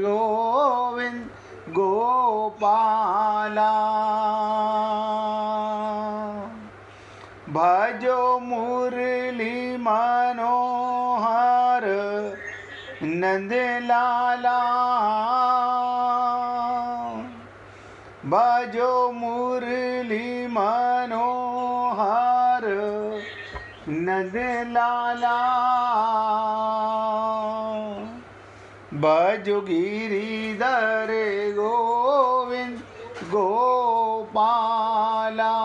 गोविंद गोपाला भजो मुरली मनोहर नंद लाला भजो मुरली मनोहर नंद लाला भजो गिरिधर गोविंद गोपाला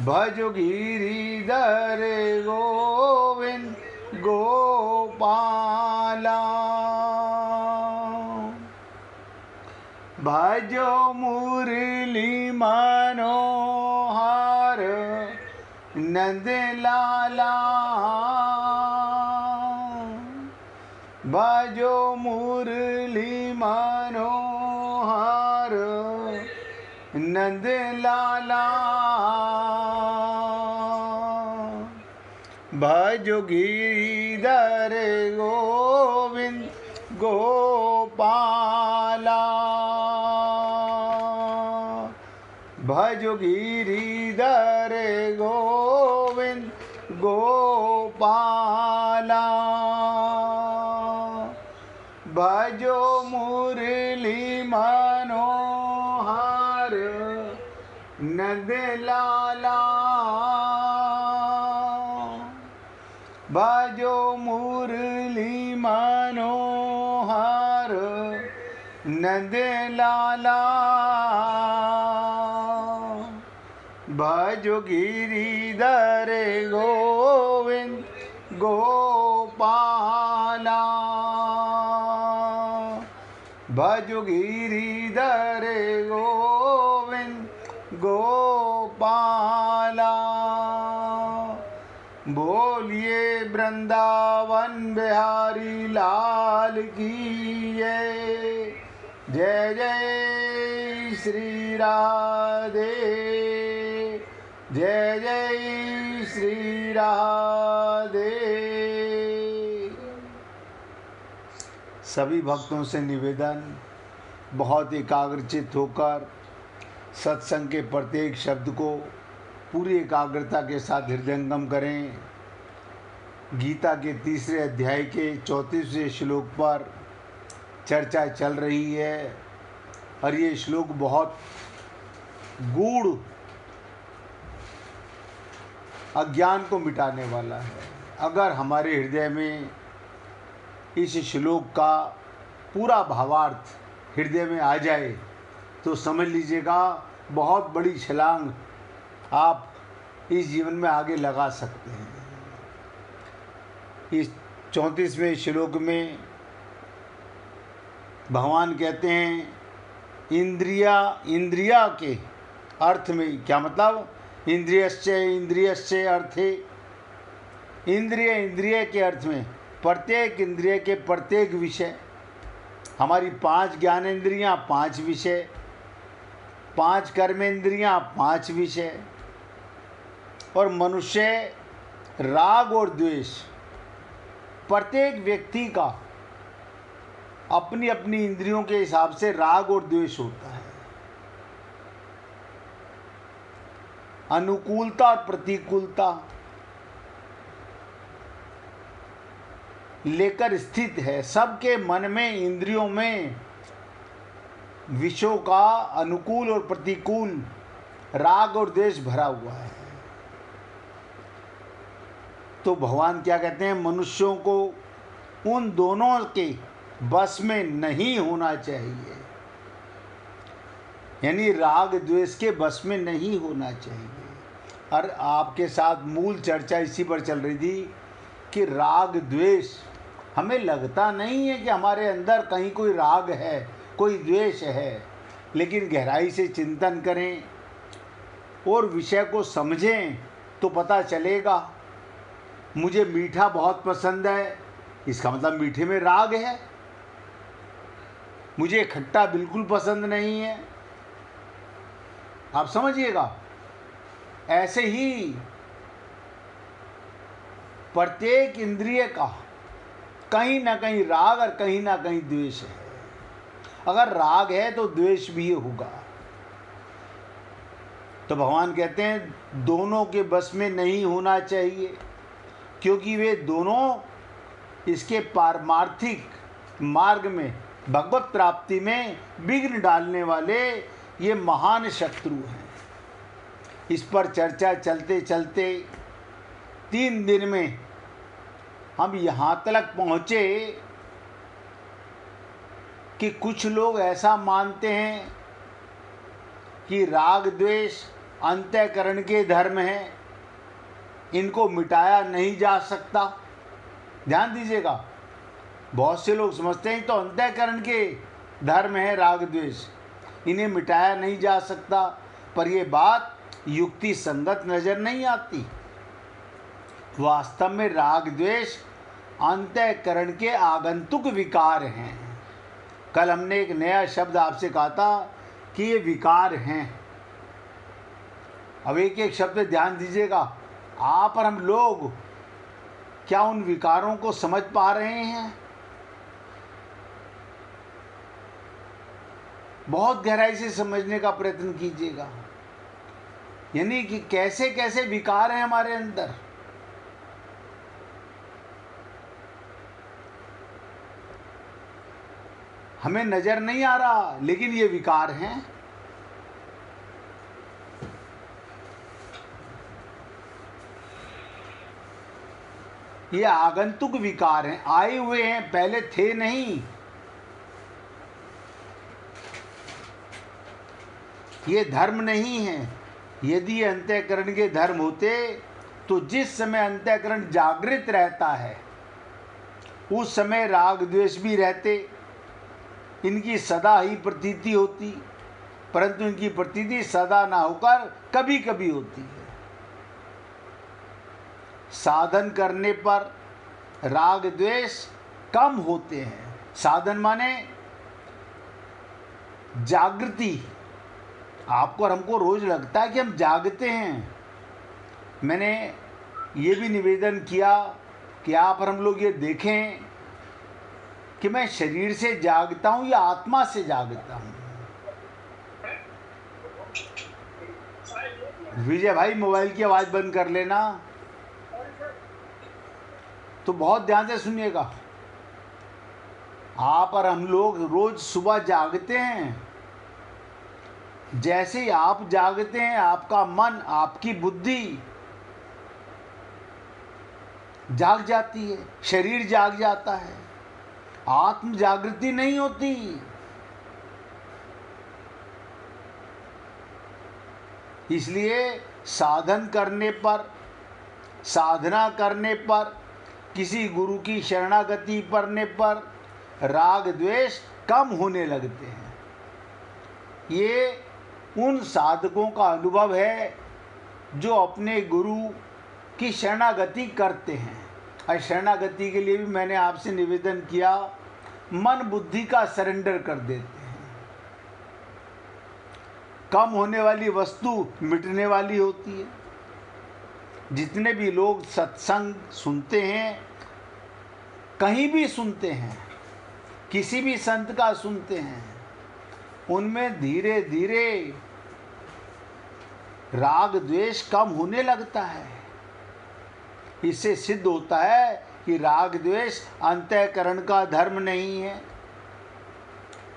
भजो गिरिधर गोविंद गोपाला भजो मुरली मनोहर नंद लाला भजो मुरली मनोहर नंद लाला भजो गिरिधर गोविंद गोपाला भजो गिरिधर गोविंद गोपाला भजो मुरली मनोहर नंद लाला भजो मुरली मनोहर नंद लाला भजो गिरिधर गोविंद गोपाला भजो गिरिधर गोविंद गोपाला बोलिए वृंदावन बिहारी लाल की जय जय श्री राधे जय जय श्री राधे। सभी भक्तों से निवेदन, बहुत एकाग्रचित होकर सत्संग के प्रत्येक शब्द को पूरी एकाग्रता के साथ हृदयंगम करें। गीता के तीसरे अध्याय के 34वें श्लोक पर चर्चा चल रही है और ये श्लोक बहुत गूढ़ अज्ञान को मिटाने वाला है। अगर हमारे हृदय में इस श्लोक का पूरा भावार्थ हृदय में आ जाए तो समझ लीजिएगा बहुत बड़ी छलांग आप इस जीवन में आगे लगा सकते हैं। इस 34वें श्लोक में भगवान कहते हैं इंद्रिया के अर्थ में क्या मतलब, इंद्रियस्य अर्थे, इंद्रिय के अर्थ में प्रत्येक इंद्रिय के प्रत्येक विषय। हमारी 5 ज्ञानेंद्रियां 5 विषय, 5 कर्मेंद्रियां 5 विषय, और मनुष्य राग और द्वेष, प्रत्येक व्यक्ति का अपनी अपनी इंद्रियों के हिसाब से राग और द्वेष होता है। अनुकूलता और प्रतिकूलता लेकर स्थित है। सबके मन में, इंद्रियों में विषयों का अनुकूल और प्रतिकूल राग और द्वेष भरा हुआ है। तो भगवान क्या कहते हैं, मनुष्यों को उन दोनों के बस में नहीं होना चाहिए, यानी राग द्वेष के बस में नहीं होना चाहिए। और आपके साथ मूल चर्चा इसी पर चल रही थी कि राग द्वेष, हमें लगता नहीं है कि हमारे अंदर कहीं कोई राग है, कोई द्वेष है, लेकिन गहराई से चिंतन करें और विषय को समझें तो पता चलेगा। मुझे मीठा बहुत पसंद है, इसका मतलब मीठे में राग है। मुझे खट्टा बिल्कुल पसंद नहीं है, आप समझिएगा। ऐसे ही प्रत्येक इंद्रिय का कहीं ना कहीं राग और कहीं ना कहीं द्वेष है। अगर राग है तो द्वेष भी होगा। तो भगवान कहते हैं दोनों के बस में नहीं होना चाहिए, क्योंकि वे दोनों इसके पारमार्थिक मार्ग में, भगवत प्राप्ति में विघ्न डालने वाले ये महान शत्रु हैं। इस पर चर्चा चलते चलते 3 दिन में हम यहाँ तक पहुँचे कि कुछ लोग ऐसा मानते हैं कि राग द्वेष अंतःकरण के धर्म हैं, इनको मिटाया नहीं जा सकता। ध्यान दीजिएगा, बहुत से लोग समझते हैं तो अंतःकरण के धर्म है राग द्वेष, इन्हें मिटाया नहीं जा सकता। पर यह बात युक्ति संगत नजर नहीं आती। वास्तव में राग द्वेष अंतःकरण के आगंतुक विकार हैं। कल हमने एक नया शब्द आपसे कहा था कि ये विकार हैं। अब एक एक शब्द ध्यान दीजिएगा। आप और हम लोग क्या उन विकारों को समझ पा रहे हैं? बहुत गहराई से समझने का प्रयत्न कीजिएगा, यानी कि कैसे कैसे विकार हैं हमारे अंदर। हमें नजर नहीं आ रहा, लेकिन ये विकार हैं। ये आगंतुक विकार हैं, आए हुए हैं, पहले थे नहीं। ये धर्म नहीं है। यदि अंतःकरण के धर्म होते तो जिस समय अंतःकरण जागृत रहता है उस समय राग द्वेष भी रहते, इनकी सदा ही प्रतीति होती, परंतु इनकी प्रतीति सदा ना होकर कभी कभी होती है। साधन करने पर राग द्वेष कम होते हैं। साधन माने जागृति। आपको और हमको रोज लगता है कि हम जागते हैं। मैंने ये भी निवेदन किया कि आप और हम लोग ये देखें कि मैं शरीर से जागता हूं या आत्मा से जागता हूं। विजय भाई मोबाइल की आवाज बंद कर लेना। तो बहुत ध्यान से सुनिएगा। आप और हम लोग रोज सुबह जागते हैं। जैसे ही आप जागते हैं आपका मन, आपकी बुद्धि जाग जाती है, शरीर जाग जाता है, आत्म जागृति नहीं होती। इसलिए साधन करने पर, साधना करने पर, किसी गुरु की शरणागति करने पर राग द्वेष कम होने लगते हैं। ये उन साधकों का अनुभव है जो अपने गुरु की शरणागति करते हैं। और शरणागति के लिए भी मैंने आपसे निवेदन किया, मन बुद्धि का सरेंडर कर देते हैं। कम होने वाली वस्तु मिटने वाली होती है। जितने भी लोग सत्संग सुनते हैं, कहीं भी सुनते हैं, किसी भी संत का सुनते हैं, उनमें धीरे धीरे राग द्वेष कम होने लगता है। इससे सिद्ध होता है कि राग द्वेष अंतःकरण का धर्म नहीं है।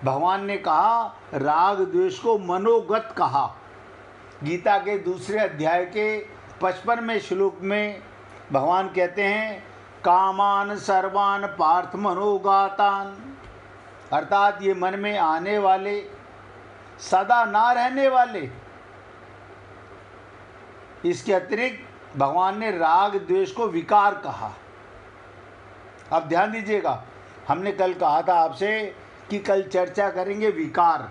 भगवान ने कहा राग द्वेष को मनोगत कहा। गीता के 2 अध्याय के 55वें श्लोक में भगवान कहते हैं कामान सर्वान पार्थ मनोगातान, अर्थात ये मन में आने वाले, सदा ना रहने वाले। इसके अतिरिक्त भगवान ने राग द्वेष को विकार कहा। अब ध्यान दीजिएगा, हमने कल कहा था आपसे कि कल चर्चा करेंगे विकार।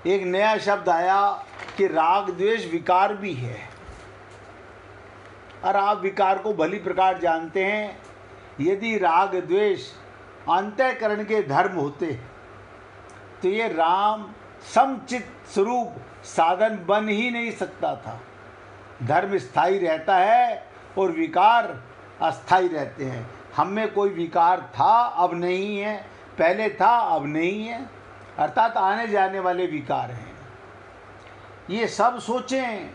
एक नया शब्द आया कि राग द्वेष विकार भी है। और आप विकार को भली प्रकार जानते हैं। यदि राग द्वेष अंतःकरण के धर्म होते तो ये राम समचित स्वरूप साधन बन ही नहीं सकता था। धर्म स्थायी रहता है और विकार अस्थाई रहते हैं। हम में कोई विकार था अब नहीं है, पहले था अब नहीं है, अर्थात आने जाने वाले विकार हैं। ये सब सोचें,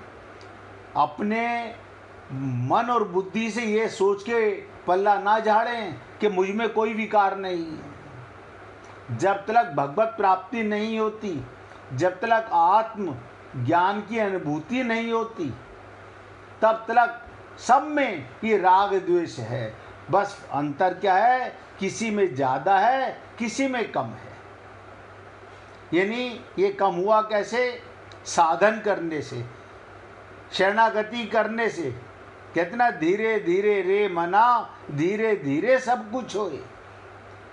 अपने मन और बुद्धि से ये सोच के पल्ला ना झाड़ें कि मुझ में कोई विकार नहीं है। जब तक भगवत प्राप्ति नहीं होती, जब तक आत्म ज्ञान की अनुभूति नहीं होती, तब तक सब में ये राग द्वेष है। बस अंतर क्या है, किसी में ज़्यादा है, किसी में कम है। यानी ये कम हुआ कैसे? साधन करने से, शरणागति करने से। कितना धीरे धीरे रे मना, धीरे धीरे सब कुछ होए।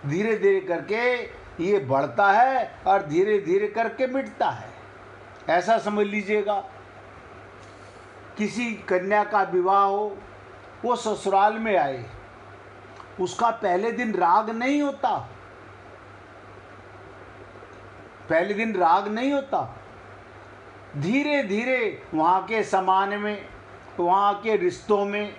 धीरे धीरे करके ये बढ़ता है और धीरे धीरे करके मिटता है, ऐसा समझ लीजिएगा। किसी कन्या का विवाह हो, वो ससुराल में आए, उसका पहले दिन राग नहीं होता, पहले दिन राग नहीं होता। धीरे धीरे वहाँ के सामान में, वहाँ के रिश्तों में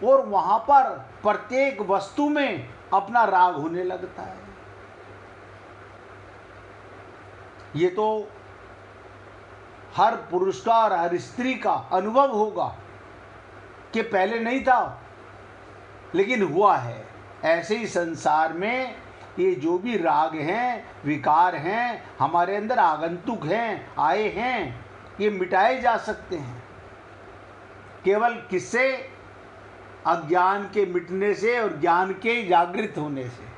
और वहाँ पर प्रत्येक वस्तु में अपना राग होने लगता है। ये तो हर पुरुष का और हर स्त्री का अनुभव होगा कि पहले नहीं था लेकिन हुआ है। ऐसे ही संसार में ये जो भी राग हैं, विकार हैं, हमारे अंदर आगंतुक हैं, आए हैं, ये मिटाए जा सकते हैं केवल किससे? अज्ञान के मिटने से और ज्ञान के जागृत होने से।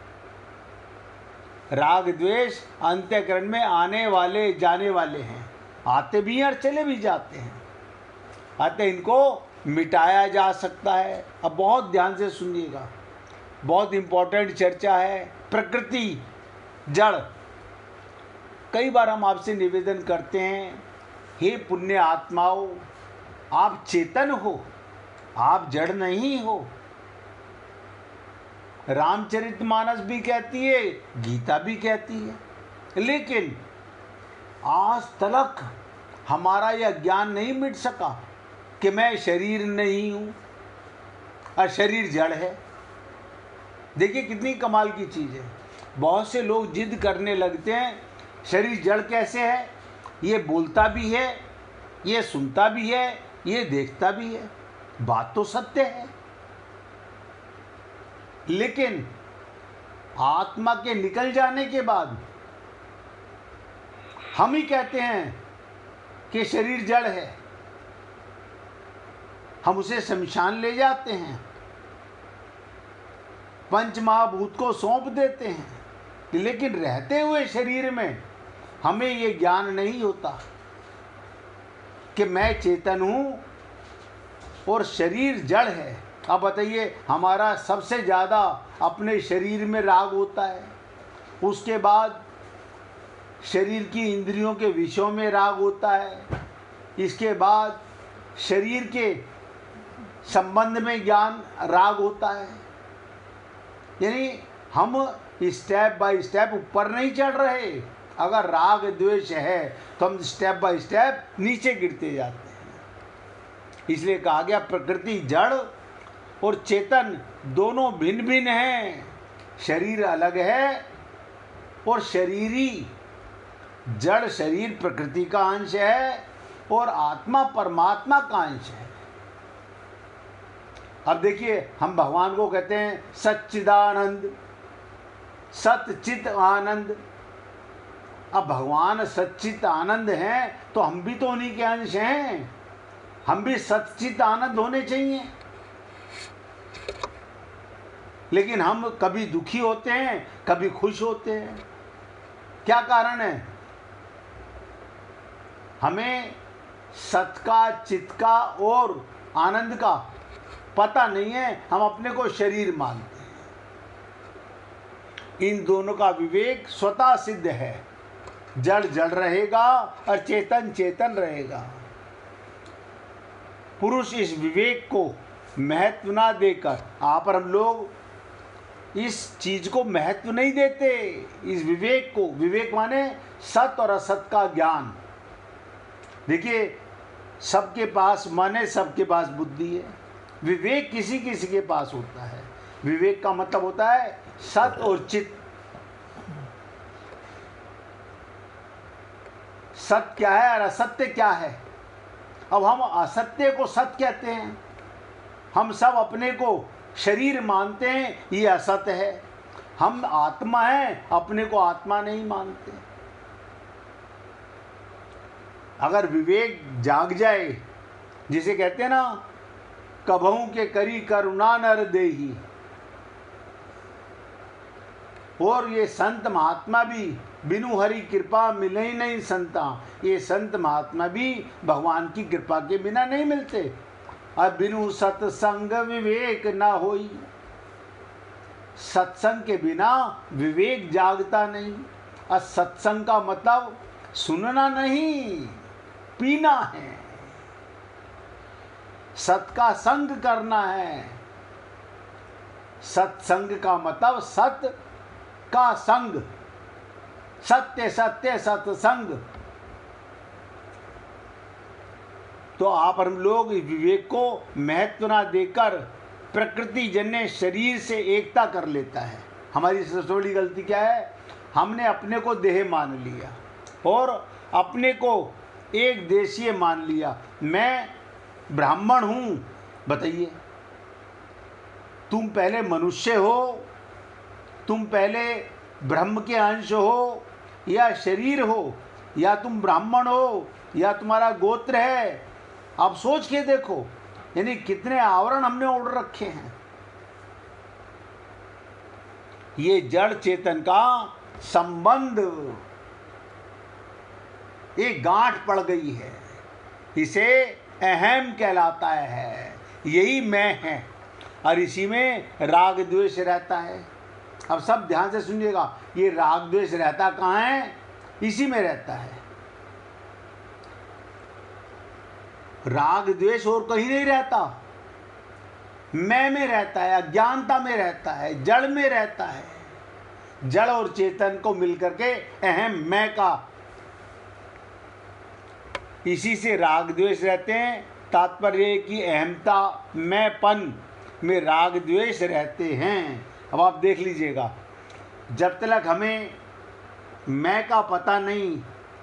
राग द्वेष अंतःकरण में आने वाले जाने वाले हैं, आते भी हैं और चले भी जाते हैं, अतः इनको मिटाया जा सकता है। अब बहुत ध्यान से सुनिएगा, बहुत इम्पोर्टेंट चर्चा है। प्रकृति जड़। कई बार हम आपसे निवेदन करते हैं, हे पुण्य आत्माओं, आप चेतन हो, आप जड़ नहीं हो। रामचरितमानस भी कहती है, गीता भी कहती है, लेकिन आज तक हमारा यह ज्ञान नहीं मिट सका कि मैं शरीर नहीं हूँ और शरीर जड़ है। देखिए कितनी कमाल की चीज़ है। बहुत से लोग जिद करने लगते हैं, शरीर जड़ कैसे है? ये बोलता भी है, ये सुनता भी है, ये देखता भी है। बात तो सत्य है, लेकिन आत्मा के निकल जाने के बाद हम ही कहते हैं कि शरीर जड़ है। हम उसे शमशान ले जाते हैं, पंच महाभूत को सौंप देते हैं, लेकिन रहते हुए शरीर में हमें ये ज्ञान नहीं होता कि मैं चेतन हूँ और शरीर जड़ है। अब बताइए, हमारा सबसे ज़्यादा अपने शरीर में राग होता है, उसके बाद शरीर की इंद्रियों के विषयों में राग होता है, इसके बाद शरीर के संबंध में ज्ञान राग होता है। यानी हम स्टेप बाय स्टेप ऊपर नहीं चढ़ रहे। अगर राग द्वेष है तो हम स्टेप बाय स्टेप नीचे गिरते जाते हैं। इसलिए कहा गया प्रकृति जड़ और चेतन दोनों भिन्न भिन्न हैं। शरीर अलग है और शरीरी जड़ शरीर प्रकृति का अंश है और आत्मा परमात्मा का अंश है। अब देखिए, हम भगवान को कहते हैं सच्चिदानंद, सतचित आनंद। अब भगवान सच्चित आनंद हैं तो हम भी तो उन्हीं के अंश हैं, हम भी सच्चित आनंद होने चाहिए। लेकिन हम कभी दुखी होते हैं, कभी खुश होते हैं। क्या कारण है? हमें सत का, चित का और आनंद का पता नहीं है। हम अपने को शरीर मानते हैं। इन दोनों का विवेक स्वतः सिद्ध है। जड़ जड़ रहेगा और चेतन चेतन रहेगा। पुरुष इस विवेक को महत्व ना देकर, आप और हम लोग इस चीज को महत्व नहीं देते। इस विवेक को, विवेक माने सत और असत का ज्ञान। देखिए, सबके पास मन है, सबके पास बुद्धि है। विवेक किसी किसी के पास होता है। विवेक का मतलब होता है सत और चित। सत्य क्या है और असत्य क्या है? अब हम असत्य को सत्य कहते हैं, हम सब अपने को शरीर मानते हैं, ये असत्य है। हम आत्मा हैं, अपने को आत्मा नहीं मानते। अगर विवेक जाग जाए, जिसे कहते हैं ना, कभऊ के करी करुणा नर देही, और ये संत महात्मा भी बिनु हरि कृपा मिले ही नहीं संता। ये संत महात्मा भी भगवान की कृपा के बिना नहीं मिलते। अब बिनु सत्संग विवेक ना होई, सत्संग के बिना विवेक जागता नहीं। और सत्संग का मतलब सुनना नहीं, पीना है। सत का संग करना है। सत्संग का मतलब सत का संग, सत्य सत्य सत्संग। तो आप हम लोग विवेक को महत्व ना देकर प्रकृति जन्य शरीर से एकता कर लेता है। हमारी सबसे बड़ी गलती क्या है? हमने अपने को देह मान लिया और अपने को एक देशीय मान लिया। मैं ब्राह्मण हूँ। बताइए, तुम पहले मनुष्य हो, तुम पहले ब्रह्म के अंश हो या शरीर हो, या तुम ब्राह्मण हो या तुम्हारा गोत्र है? आप सोच के देखो, यानी कितने आवरण हमने ओढ़ रखे हैं। ये जड़ चेतन का संबंध, एक गांठ पड़ गई है, इसे अहम कहलाता है। यही मैं है और इसी में राग द्वेष रहता है। अब सब ध्यान से सुनिएगा, ये राग द्वेष रहता कहाँ है? इसी में रहता है। राग द्वेष और कहीं नहीं रहता, मैं में रहता है, अज्ञानता में रहता है, जड़ में रहता है। जड़ और चेतन को मिलकर के अहम मैं का, इसी से राग द्वेष रहते हैं। तात्पर्य की अहमता मैंपन में राग द्वेष रहते हैं। अब आप देख लीजिएगा, जब तक हमें मैं का पता नहीं,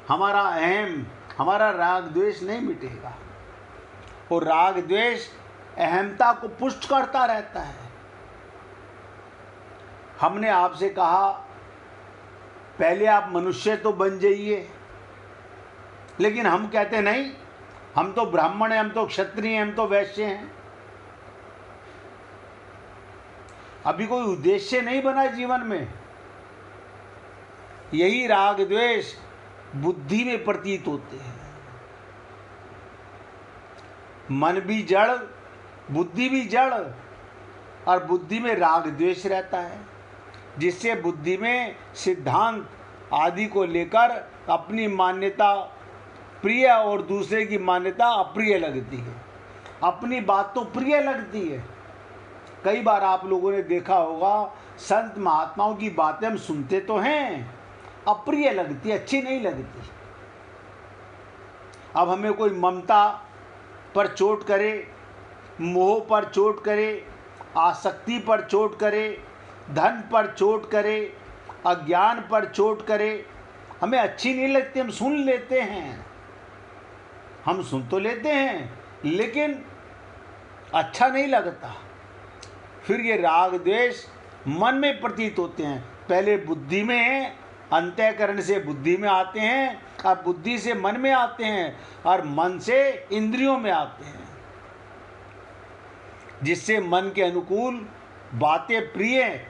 हमारा अहम, हमारा राग द्वेष नहीं मिटेगा। और राग द्वेष अहमता को पुष्ट करता रहता है। हमने आपसे कहा पहले आप मनुष्य तो बन जाइए, लेकिन हम कहते नहीं, हम तो ब्राह्मण हैं, हम तो क्षत्रिय हैं, हम तो वैश्य हैं। अभी कोई उद्देश्य नहीं बना जीवन में। यही राग द्वेष बुद्धि में प्रतीत होते हैं। मन भी जड़, बुद्धि भी जड़, और बुद्धि में राग द्वेष रहता है, जिससे बुद्धि में सिद्धांत आदि को लेकर अपनी मान्यता प्रिय और दूसरे की मान्यता अप्रिय लगती है। अपनी बात तो प्रिय लगती है। कई बार आप लोगों ने देखा होगा, संत महात्माओं की बातें हम सुनते तो हैं, अप्रिय लगती, अच्छी नहीं लगती। अब हमें कोई ममता पर चोट करे, मोह पर चोट करे, आसक्ति पर चोट करे, धन पर चोट करे, अज्ञान पर चोट करे, हमें अच्छी नहीं लगती। हम सुन लेते हैं, हम सुन तो लेते हैं, लेकिन अच्छा नहीं लगता। फिर ये राग द्वेष मन में प्रतीत होते हैं। पहले बुद्धि में, अंतःकरण से बुद्धि में आते हैं, और बुद्धि से मन में आते हैं, और मन से इंद्रियों में आते हैं, जिससे मन के अनुकूल बातें प्रिय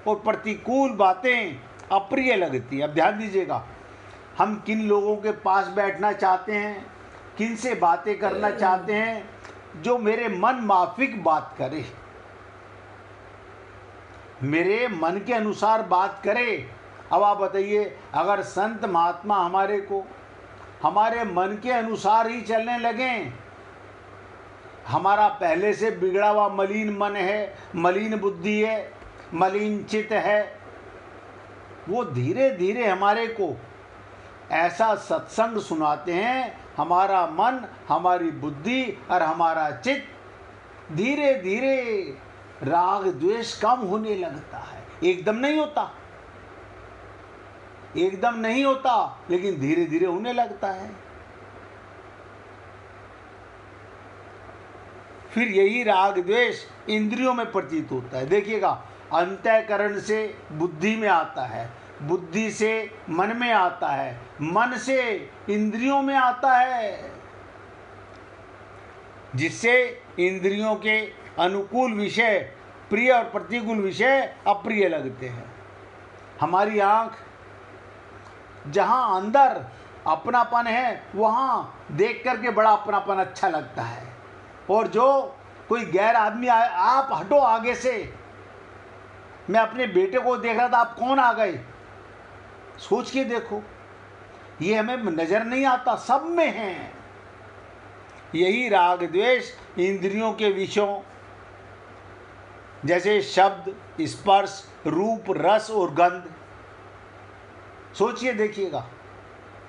और प्रतिकूल बातें अप्रिय लगती। अब ध्यान दीजिएगा, हम किन लोगों के पास बैठना चाहते हैं, किन से बातें करना चाहते हैं, जो मेरे मन माफिक बात करे, मेरे मन के अनुसार बात करे। अब आप बताइए, अगर संत महात्मा हमारे को हमारे मन के अनुसार ही चलने लगें, हमारा पहले से बिगड़ा हुआ मलिन मन है, मलिन बुद्धि है, मलिन चित्त है, वो धीरे धीरे हमारे को ऐसा सत्संग सुनाते हैं, हमारा मन, हमारी बुद्धि और हमारा चित्त धीरे धीरे राग द्वेष कम होने लगता है। एकदम नहीं होता, एकदम नहीं होता, लेकिन धीरे धीरे होने लगता है। फिर यही राग द्वेष इंद्रियों में प्रतीत होता है। देखिएगा, अंतःकरण से बुद्धि में आता है, बुद्धि से मन में आता है, मन से इंद्रियों में आता है, जिससे इंद्रियों के अनुकूल विषय प्रिय और प्रतिकूल विषय अप्रिय लगते हैं। हमारी आँख जहाँ अंदर अपनापन है वहाँ देख करके बड़ा अपनापन अच्छा लगता है, और जो कोई गैर आदमी आए, आप हटो आगे से, मैं अपने बेटे को देख रहा था, आप कौन आ गए, सोच के देखो, ये हमें नजर नहीं आता, सब में है। यही राग द्वेष इंद्रियों के विषयों जैसे शब्द, स्पर्श, रूप, रस और गंध, सोचिए देखिएगा,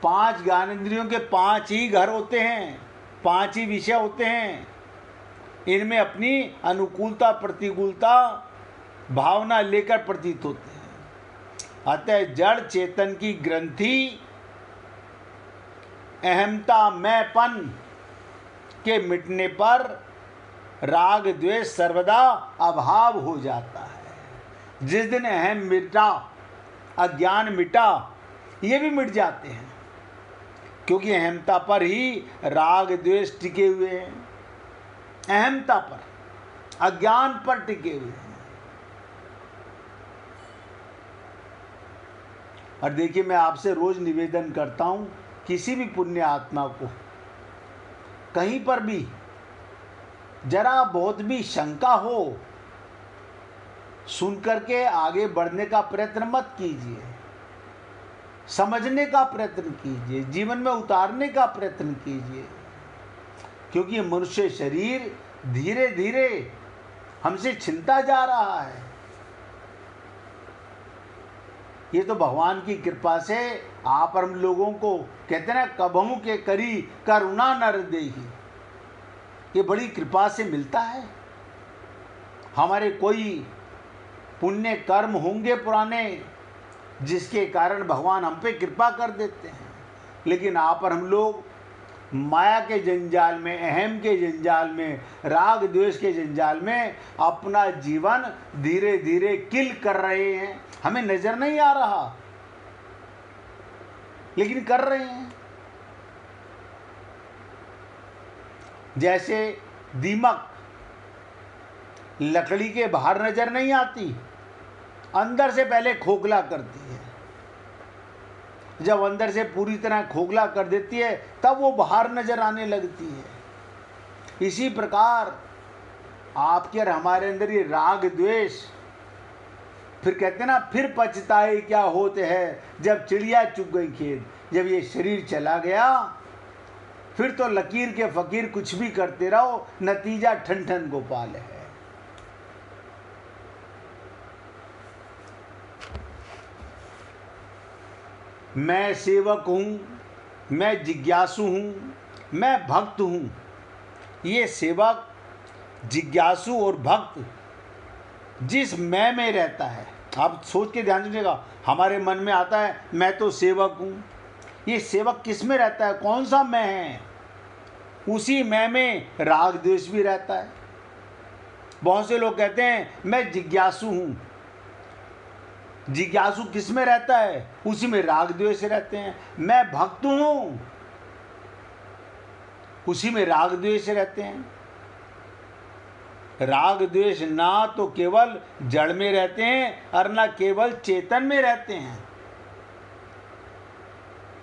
5 ज्ञानेंद्रियों के 5 ही घर होते हैं, 5 ही विषय होते हैं। इनमें अपनी अनुकूलता प्रतिकूलता भावना लेकर प्रतीत होते हैं। अतः जड़ चेतन की ग्रंथि अहमता मैंपन के मिटने पर राग द्वेष सर्वदा अभाव हो जाता है। जिस दिन अहम मिटा, अज्ञान मिटा, ये भी मिट जाते हैं, क्योंकि अहमता पर ही राग द्वेष टिके हुए हैं। अहमता पर, अज्ञान पर टिके हुए हैं। और देखिए, मैं आपसे रोज निवेदन करता हूं, किसी भी पुण्य आत्मा को कहीं पर भी जरा बहुत भी शंका हो, सुन करके आगे बढ़ने का प्रयत्न मत कीजिए, समझने का प्रयत्न कीजिए, जीवन में उतारने का प्रयत्न कीजिए, क्योंकि मनुष्य शरीर धीरे धीरे हमसे छिनता जा रहा है। ये तो भगवान की कृपा से आप हम लोगों को कहते ना, कबहू के करी करुणा नर देही, ये बड़ी कृपा से मिलता है। हमारे कोई पुण्य कर्म होंगे पुराने, जिसके कारण भगवान हम पे कृपा कर देते हैं, लेकिन आप और हम लोग माया के जंजाल में, अहम के जंजाल में, राग द्वेष के जंजाल में अपना जीवन धीरे धीरे किल कर रहे हैं। हमें नजर नहीं आ रहा, लेकिन कर रहे हैं। जैसे दीमक लकड़ी के बाहर नजर नहीं आती, अंदर से पहले खोखला करती है। जब अंदर से पूरी तरह खोखला कर देती है, तब वो बाहर नजर आने लगती है। इसी प्रकार आपके और हमारे अंदर ये राग द्वेष, फिर कहते ना, फिर पछताए क्या होते हैं जब चिड़िया चुग गई खेत। जब ये शरीर चला गया, फिर तो लकीर के फकीर कुछ भी करते रहो, नतीजा ठन ठन गोपाल है। मैं सेवक हूँ, मैं जिज्ञासु हूँ, मैं भक्त हूँ। ये सेवक, जिज्ञासु और भक्त जिस मैं में रहता है, आप सोच के ध्यान दीजिएगा, हमारे मन में आता है मैं तो सेवक हूँ। ये सेवक किस में रहता है, कौन सा मैं है? उसी मैं में राग द्वेष भी रहता है। बहुत से लोग कहते हैं मैं जिज्ञासु हूँ। जिज्ञासु किस में रहता है? उसी में राग द्वेष रहते हैं। मैं भक्त हूँ, उसी में राग द्वेष रहते हैं। राग द्वेष ना तो केवल जड़ में रहते हैं और ना केवल चेतन में रहते हैं।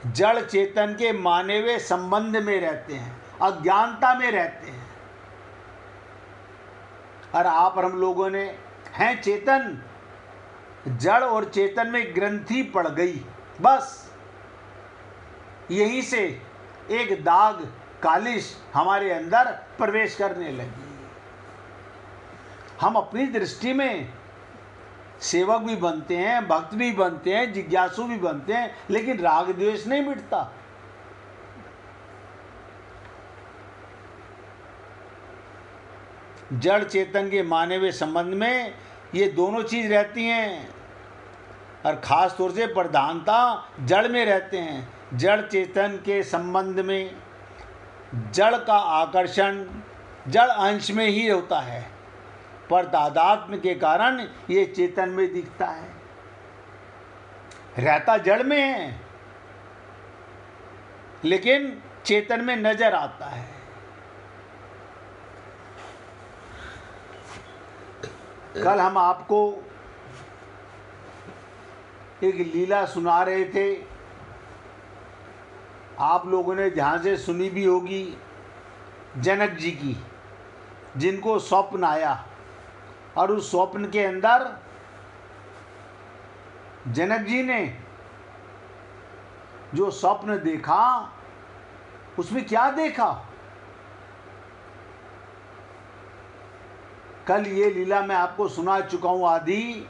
जड़ चेतन के माने हुए संबंध में रहते हैं, अज्ञानता में रहते हैं। और आप और हम लोगों ने हैं चेतन, जड़ और चेतन में ग्रंथि पड़ गई, बस यहीं से एक दाग, कालिश हमारे अंदर प्रवेश करने लगी। हम अपनी दृष्टि में सेवक भी बनते हैं, भक्त भी बनते हैं, जिज्ञासु भी बनते हैं, लेकिन राग द्वेष नहीं मिटता। जड़ चेतन के माने हुए संबंध में ये दोनों चीज़ रहती हैं, और ख़ास तौर से प्रधानता जड़ में रहते हैं। जड़ चेतन के संबंध में जड़ का आकर्षण जड़ अंश में ही होता है, पर तादात्म्य के कारण ये चेतन में दिखता है। रहता जड़ में है लेकिन चेतन में नजर आता है। कल हम आपको एक लीला सुना रहे थे, आप लोगों ने ध्यान से सुनी भी होगी, जनक जी की, जिनको स्वप्न आया और उस स्वप्न के अंदर जनक जी ने जो स्वप्न देखा उसमें क्या देखा। कल ये लीला मैं आपको सुना चुका हूं आदि,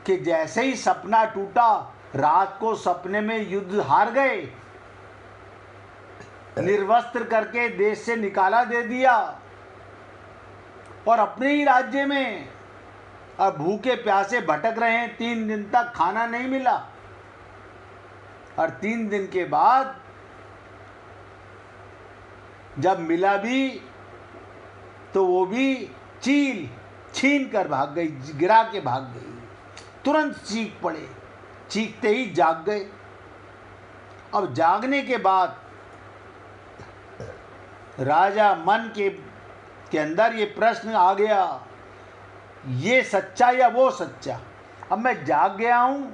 कि जैसे ही सपना टूटा, रात को सपने में युद्ध हार गए, निर्वस्त्र करके देश से निकाला दे दिया, और अपने ही राज्य में अब भूखे प्यासे भटक रहे हैं। 3 दिन तक खाना नहीं मिला, और 3 दिन के बाद जब मिला भी तो वो भी छीन कर भाग गई, गिरा के भाग गई। तुरंत चीख पड़े, चीखते ही जाग गए। अब जागने के बाद राजा मन के अंदर ये प्रश्न आ गया, ये सच्चा या वो सच्चा। अब मैं जाग गया हूं,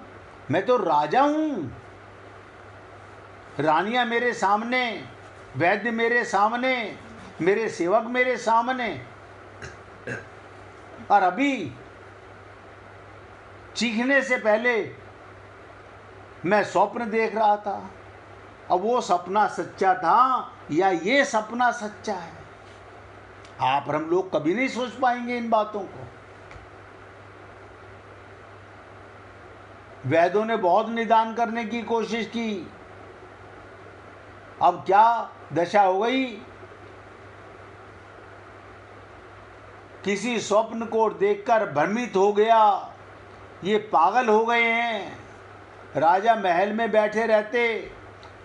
मैं तो राजा हूं, रानियां मेरे सामने, वैद्य मेरे सामने, मेरे सेवक मेरे सामने, और अभी चीखने से पहले मैं स्वप्न देख रहा था। अब वो सपना सच्चा था या ये सपना सच्चा है? आप और हम लोग कभी नहीं सोच पाएंगे इन बातों को। वैद्यों ने बहुत निदान करने की कोशिश की। अब क्या दशा हो गई, किसी स्वप्न को देखकर भ्रमित हो गया, ये पागल हो गए हैं। राजा महल में बैठे रहते,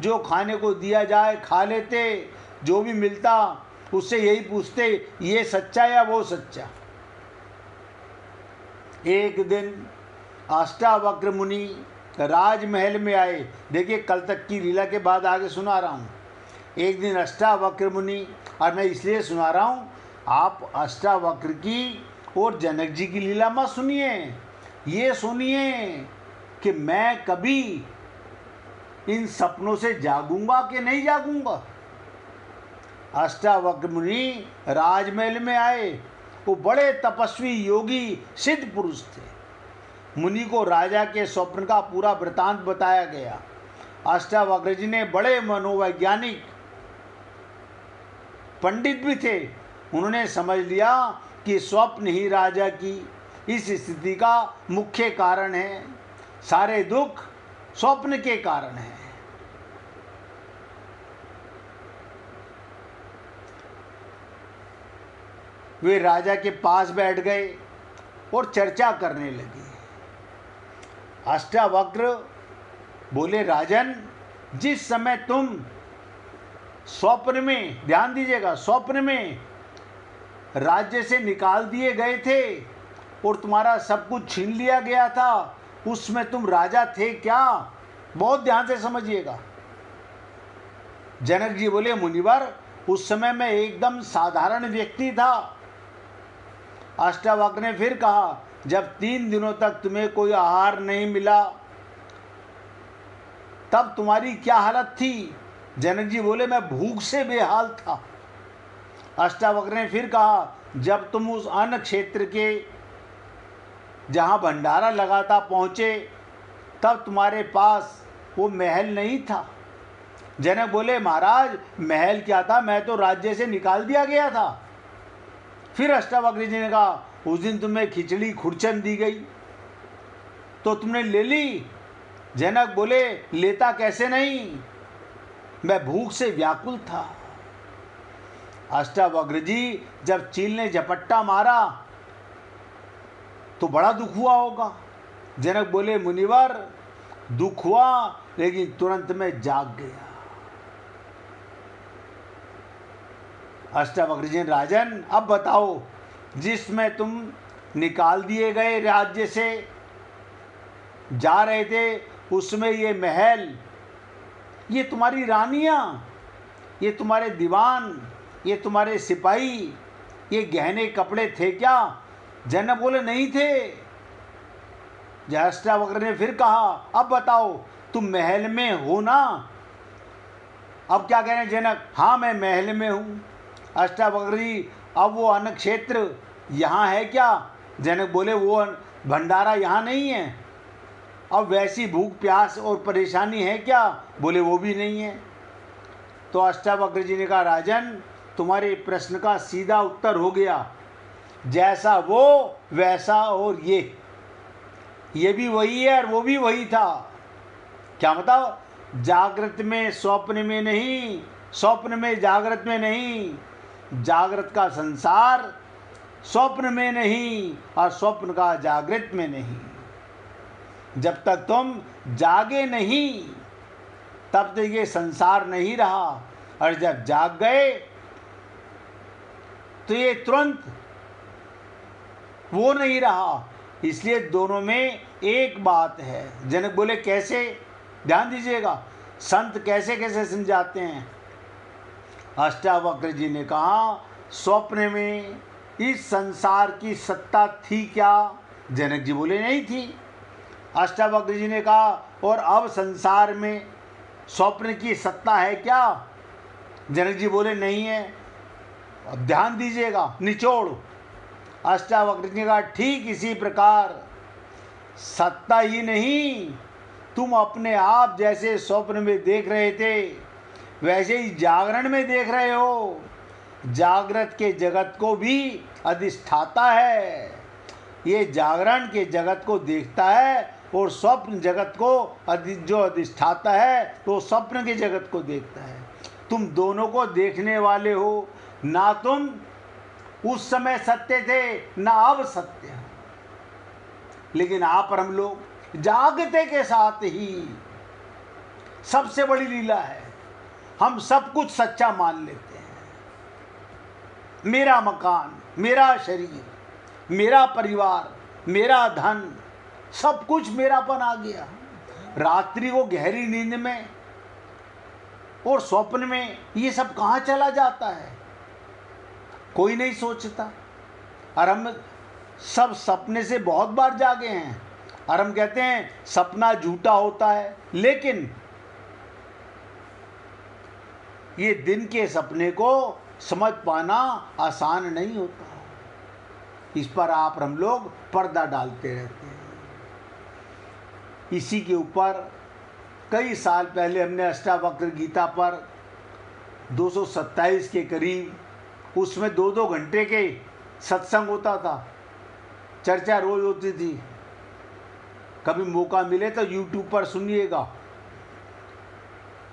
जो खाने को दिया जाए खा लेते, जो भी मिलता उससे यही पूछते, ये सच्चा या वो सच्चा। एक दिन अष्टावक्र मुनि राजमहल में आए। देखिए, कल तक की लीला के बाद आगे सुना रहा हूँ। एक दिन अष्टावक्र मुनि, और मैं इसलिए सुना रहा हूँ, आप अष्टावक्र की और जनक जी की लीला मत सुनिए, ये सुनिए कि मैं कभी इन सपनों से जागूंगा कि नहीं जागूंगा। अष्टावक्र मुनि राजमहल में आए। वो बड़े तपस्वी योगी सिद्ध पुरुष थे। मुनि को राजा के स्वप्न का पूरा वृतांत बताया गया। अष्टावक्र जी ने, बड़े मनोवैज्ञानिक पंडित भी थे, उन्होंने समझ लिया कि स्वप्न ही राजा की इस स्थिति का मुख्य कारण है। सारे दुख स्वप्न के कारण है। वे राजा के पास बैठ गए और चर्चा करने लगे। अष्टावक्र बोले, राजन, जिस समय तुम स्वप्न में, ध्यान दीजिएगा, स्वप्न में राज्य से निकाल दिए गए थे और तुम्हारा सब कुछ छीन लिया गया था, उसमें तुम राजा थे क्या? बहुत ध्यान से समझिएगा। जनक जी बोले, मुनिवर, उस समय मैं एकदम साधारण व्यक्ति था। अष्टावक्र ने फिर कहा, जब 3 दिनों तक तुम्हें कोई आहार नहीं मिला तब तुम्हारी क्या हालत थी? जनक जी बोले, मैं भूख से बेहाल था। अष्टावक्र ने फिर कहा, जब तुम उस अन्न क्षेत्र के जहाँ भंडारा लगा था पहुँचे तब तुम्हारे पास वो महल नहीं था। जनक बोले, महाराज, महल क्या था, मैं तो राज्य से निकाल दिया गया था। फिर अष्टावक्र जी ने कहा, उस दिन तुम्हें खिचड़ी खुरचन दी गई तो तुमने ले ली? जनक बोले, लेता कैसे नहीं, मैं भूख से व्याकुल था। अष्टावक्र जी जब चील ने झपट्टा मारा तो बड़ा दुख हुआ होगा। जनक बोले मुनिवर दुख हुआ लेकिन तुरंत में जाग गया। अष्टावक्र जी राजन अब बताओ, जिसमें तुम निकाल दिए गए राज्य से जा रहे थे, उसमें ये महल, ये तुम्हारी रानियां, ये तुम्हारे दीवान, ये तुम्हारे सिपाही, ये गहने कपड़े थे क्या? जनक बोले नहीं थे। अष्टावक्र ने फिर कहा अब बताओ तुम महल में हो ना? अब क्या कह रहे हैं जनक? हाँ मैं महल में हूँ। अष्टावक्र जी अब वो अन्न क्षेत्र यहाँ है क्या? जनक बोले वो भंडारा यहाँ नहीं है। अब वैसी भूख प्यास और परेशानी है क्या? बोले वो भी नहीं है। तो अष्टावक्र जी ने कहा राजन तुम्हारे प्रश्न का सीधा उत्तर हो गया, जैसा वो वैसा और ये भी वही है और वो भी वही था। क्या बताओ? जागृत में स्वप्न में नहीं, स्वप्न में जागृत में नहीं, जागृत का संसार स्वप्न में नहीं और स्वप्न का जागृत में नहीं। जब तक तुम जागे नहीं तब तक ये संसार नहीं रहा, और जब जाग गए तो ये तुरंत वो नहीं रहा। इसलिए दोनों में एक बात है। जनक बोले कैसे? ध्यान दीजिएगा, संत कैसे कैसे समझाते हैं। अष्टावक्र जी ने कहा स्वप्न में इस संसार की सत्ता थी क्या? जनक जी बोले नहीं थी। अष्टावक्र जी ने कहा और अब संसार में स्वप्न की सत्ता है क्या? जनक जी बोले नहीं है। अब ध्यान दीजिएगा, निचोड़। अष्टावक्र जी ने कहा ठीक इसी प्रकार सत्ता ही नहीं, तुम अपने आप जैसे स्वप्न में देख रहे थे वैसे ही जागरण में देख रहे हो। जागृत के जगत को भी अधिष्ठाता है, ये जागरण के जगत को देखता है, और स्वप्न जगत को जो अधिष्ठाता है तो स्वप्न के जगत को देखता है। तुम दोनों को देखने वाले हो, ना तुम उस समय सत्य थे ना अब सत्य है। लेकिन आप और हम लोग जागते के साथ ही सबसे बड़ी लीला है, हम सब कुछ सच्चा मान लेते हैं। मेरा मकान, मेरा शरीर, मेरा परिवार, मेरा धन, सब कुछ मेरापन आ गया। रात्रि को गहरी नींद में और स्वप्न में ये सब कहाँ चला जाता है, कोई नहीं सोचता। और हम सब सपने से बहुत बार जागे हैं, और हम कहते हैं सपना झूठा होता है, लेकिन ये दिन के सपने को समझ पाना आसान नहीं होता। इस पर आप हम लोग पर्दा डालते रहते हैं। इसी के ऊपर कई साल पहले हमने अष्टावक्र गीता पर 227 के करीब, उसमें 2-2 घंटे के सत्संग होता था, चर्चा रोज होती थी। कभी मौका मिले तो यूट्यूब पर सुनिएगा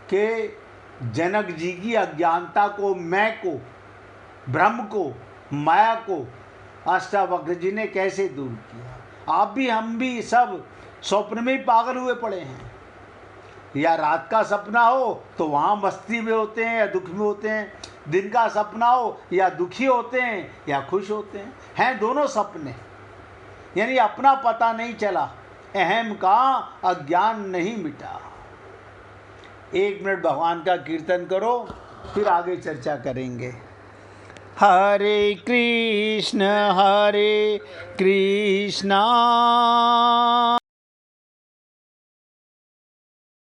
कि जनक जी की अज्ञानता को, मैं को, भ्रम को, माया को अष्टावक्र जी ने कैसे दूर किया। आप भी हम भी सब स्वप्न में ही पागल हुए पड़े हैं। या रात का सपना हो तो वहाँ मस्ती में होते हैं या दुख में होते हैं, दिन का सपना हो या दुखी होते हैं या खुश होते हैं दोनों सपने। यानी अपना पता नहीं चला, अहम का अज्ञान नहीं मिटा। 1 मिनट भगवान का कीर्तन करो, फिर आगे चर्चा करेंगे। हरे कृष्ण